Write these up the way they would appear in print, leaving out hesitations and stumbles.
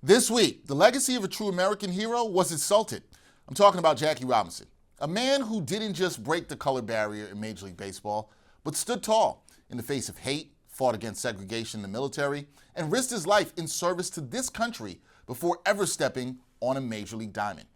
This week, the legacy of a true American hero was insulted. I'm talking about Jackie Robinson, a man who didn't just break the color barrier in Major League Baseball, but stood tall in the face of hate, fought against segregation in the military, and risked his life in service to this country before ever stepping on a Major League diamond.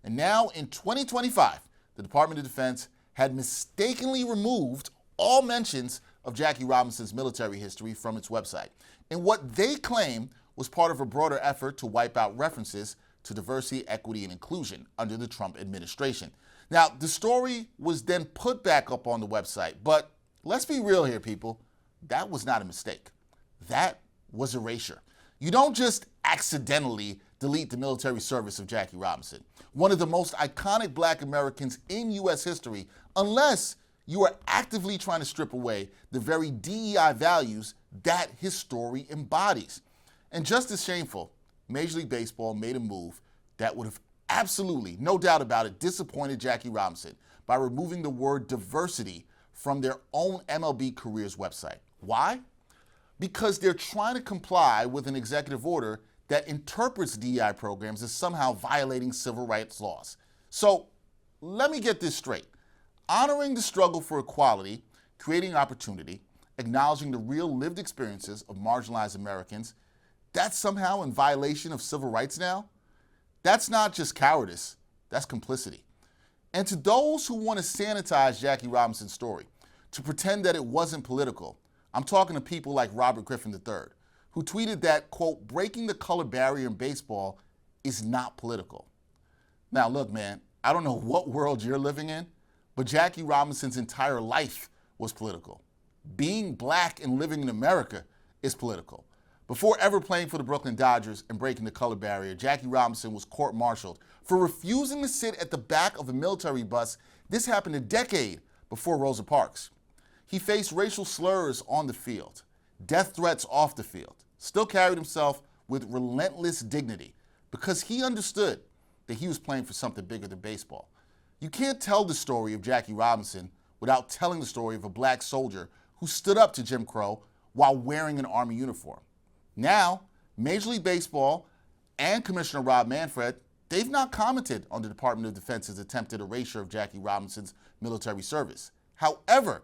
And now, in 2025, the Department of Defense had mistakenly removed all mentions of Jackie Robinson's military history from its website, in what they claim was part of a broader effort to wipe out references to diversity, equity, and inclusion under the Trump administration. Now, the story was then put back up on the website, but let's be real here, people. That was not a mistake. That was erasure. You don't just accidentally delete the military service of Jackie Robinson, one of the most iconic Black Americans in U.S. history, unless you are actively trying to strip away the very DEI values that his story embodies. And just as shameful, Major League Baseball made a move that would have absolutely, no doubt about it, disappointed Jackie Robinson by removing the word diversity from their own MLB Careers website. Why? Because they're trying to comply with an executive order that interprets DEI programs as somehow violating civil rights laws. So let me get this straight. Honoring the struggle for equality, creating opportunity, acknowledging the real lived experiences of marginalized Americans, that's somehow in violation of civil rights now? That's not just cowardice, that's complicity. And to those who want to sanitize Jackie Robinson's story, to pretend that it wasn't political, I'm talking to people like Robert Griffin III, who tweeted that, quote, breaking the color barrier in baseball is not political. Now look, man, I don't know what world you're living in, but Jackie Robinson's entire life was political. Being Black and living in America is political. Before ever playing for the Brooklyn Dodgers and breaking the color barrier, Jackie Robinson was court-martialed for refusing to sit at the back of a military bus. This happened a decade before Rosa Parks. He faced racial slurs on the field, death threats off the field, still carried himself with relentless dignity because he understood that he was playing for something bigger than baseball. You can't tell the story of Jackie Robinson without telling the story of a Black soldier who stood up to Jim Crow while wearing an Army uniform. Now, Major League Baseball and Commissioner Rob Manfred, they've not commented on the Department of Defense's attempted erasure of Jackie Robinson's military service. However,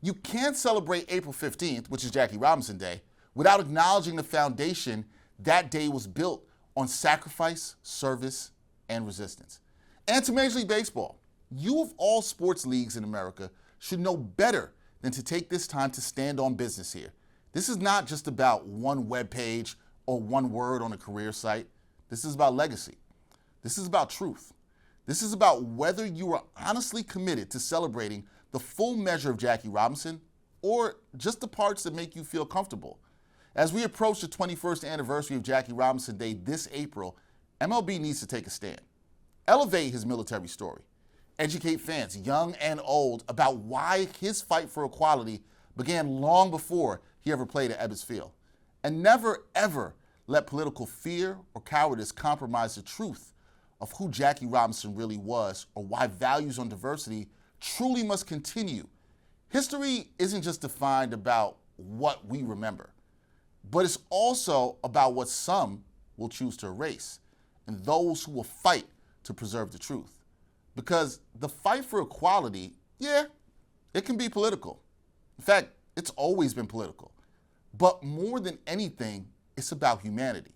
you can't celebrate April 15th, which is Jackie Robinson Day, without acknowledging the foundation that day was built on sacrifice, service, and resistance. And to Major League Baseball, you of all sports leagues in America should know better than to take this time to stand on business here. This is not just about one web page or one word on a career site. This is about legacy. This is about truth. This is about whether you are honestly committed to celebrating the full measure of Jackie Robinson or just the parts that make you feel comfortable. As we approach the 21st anniversary of Jackie Robinson Day this April, MLB needs to take a stand. Elevate his military story. Educate fans, young and old, about why his fight for equality began long before he ever played at Ebbets Field. And never, ever let political fear or cowardice compromise the truth of who Jackie Robinson really was or why values on diversity truly must continue. History isn't just defined about what we remember, but it's also about what some will choose to erase and those who will fight to preserve the truth. Because the fight for equality, yeah, it can be political. In fact, it's always been political. But more than anything, it's about humanity.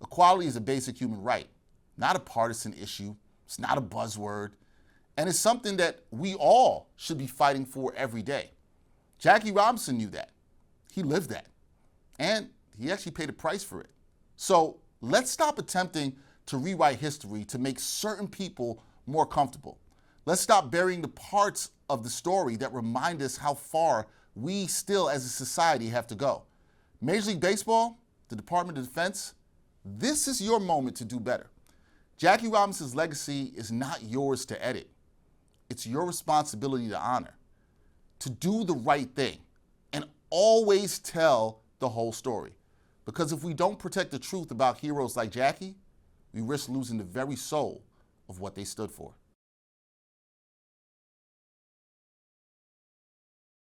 Equality is a basic human right, not a partisan issue. It's not a buzzword. And it's something that we all should be fighting for every day. Jackie Robinson knew that. He lived that. And he actually paid a price for it. So let's stop attempting to rewrite history to make certain people more comfortable. Let's stop burying the parts of the story that remind us how far we still as a society have to go. Major League Baseball, the Department of Defense, this is your moment to do better. Jackie Robinson's legacy is not yours to edit. It's your responsibility to honor, to do the right thing, and always tell the whole story. Because if we don't protect the truth about heroes like Jackie, we risk losing the very soul of what they stood for.